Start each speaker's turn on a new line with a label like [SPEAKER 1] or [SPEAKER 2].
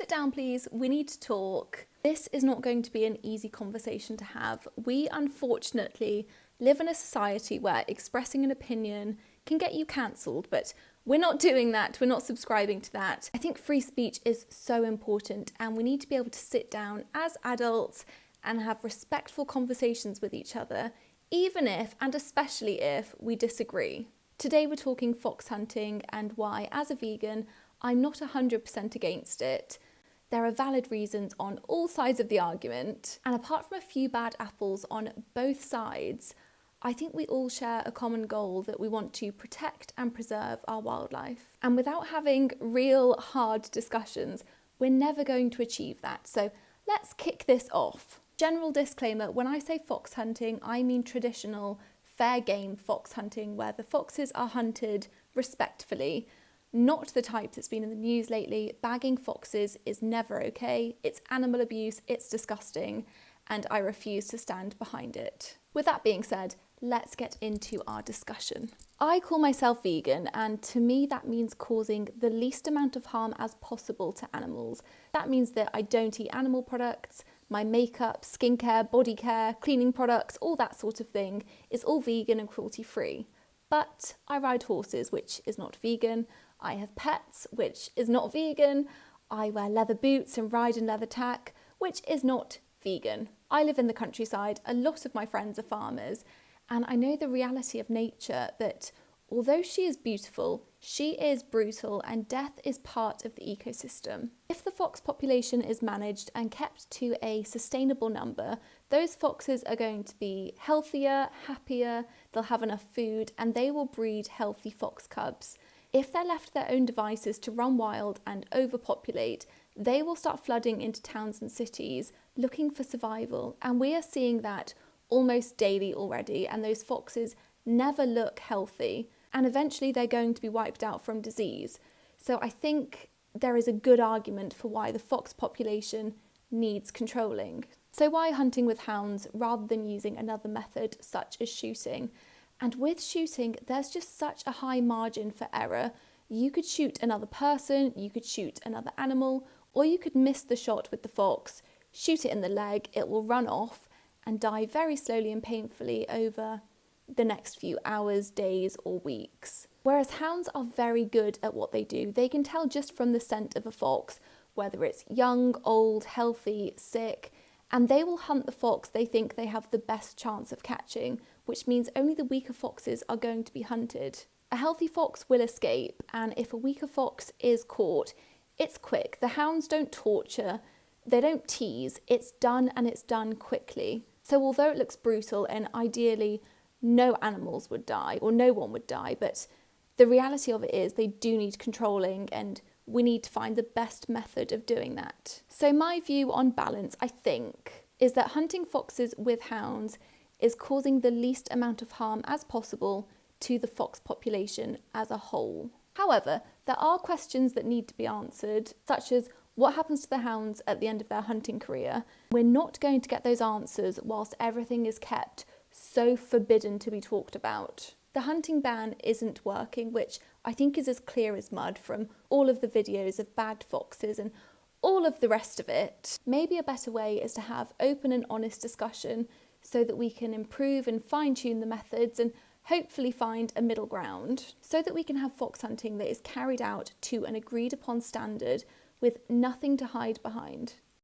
[SPEAKER 1] Sit down, please. We need to talk. This is not going to be an easy conversation to have. We unfortunately live in a society where expressing an opinion can get you cancelled, but we're not doing that. We're not subscribing to that. I think free speech is so important, and we need to be able to sit down as adults and have respectful conversations with each other, even if, and especially if, we disagree. Today we're talking fox hunting and why, as a vegan, I'm not 100% against it. There are valid reasons on all sides of the argument, and apart from a few bad apples on both sides, I think we all share a common goal that we want to protect and preserve our wildlife. And without having real hard discussions, we're never going to achieve that. So let's kick this off. General disclaimer, when I say fox hunting, I mean traditional fair game fox hunting where the foxes are hunted respectfully, not the type that's been in the news lately. Bagging foxes is never okay. It's animal abuse, it's disgusting, and I refuse to stand behind it. With that being said, let's get into our discussion. I call myself vegan, and to me that means causing the least amount of harm as possible to animals. That means that I don't eat animal products. My makeup, skincare, body care, cleaning products, all that sort of thing is all vegan and cruelty free. But I ride horses, which is not vegan. I have pets, which is not vegan. I wear leather boots and ride in leather tack, which is not vegan. I live in the countryside. A lot of my friends are farmers, and I know the reality of nature, that although she is beautiful, she is brutal, and death is part of the ecosystem. If the fox population is managed and kept to a sustainable number, those foxes are going to be healthier, happier, they'll have enough food, and they will breed healthy fox cubs. If they're left to their own devices to run wild and overpopulate, they will start flooding into towns and cities looking for survival, and we are seeing that almost daily already, and those foxes never look healthy, and eventually they're going to be wiped out from disease. So I think there is a good argument for why the fox population needs controlling. So why hunting with hounds rather than using another method such as shooting? And with shooting, there's just such a high margin for error. You could shoot another person, you could shoot another animal, or you could miss the shot with the fox, shoot it in the leg, it will run off and die very slowly and painfully over the next few hours, days, or weeks. Whereas hounds are very good at what they do. They can tell just from the scent of a fox whether it's young, old, healthy, sick, and they will hunt the fox they think they have the best chance of catching, which means only the weaker foxes are going to be hunted. A healthy fox will escape, and if a weaker fox is caught, it's quick. The hounds don't torture, they don't tease, it's done, and it's done quickly. So although it looks brutal and ideally no animals would die or no one would die, but the reality of it is they do need controlling, and we need to find the best method of doing that. So my view on balance, I think, is that hunting foxes with hounds is causing the least amount of harm as possible to the fox population as a whole. However, there are questions that need to be answered, such as what happens to the hounds at the end of their hunting career. We're not going to get those answers whilst everything is kept so forbidden to be talked about. The hunting ban isn't working, which I think is as clear as mud from all of the videos of bagged foxes and all of the rest of it. Maybe a better way is to have open and honest discussion so that we can improve and fine-tune the methods and hopefully find a middle ground, so that we can have fox hunting that is carried out to an agreed upon standard with nothing to hide behind.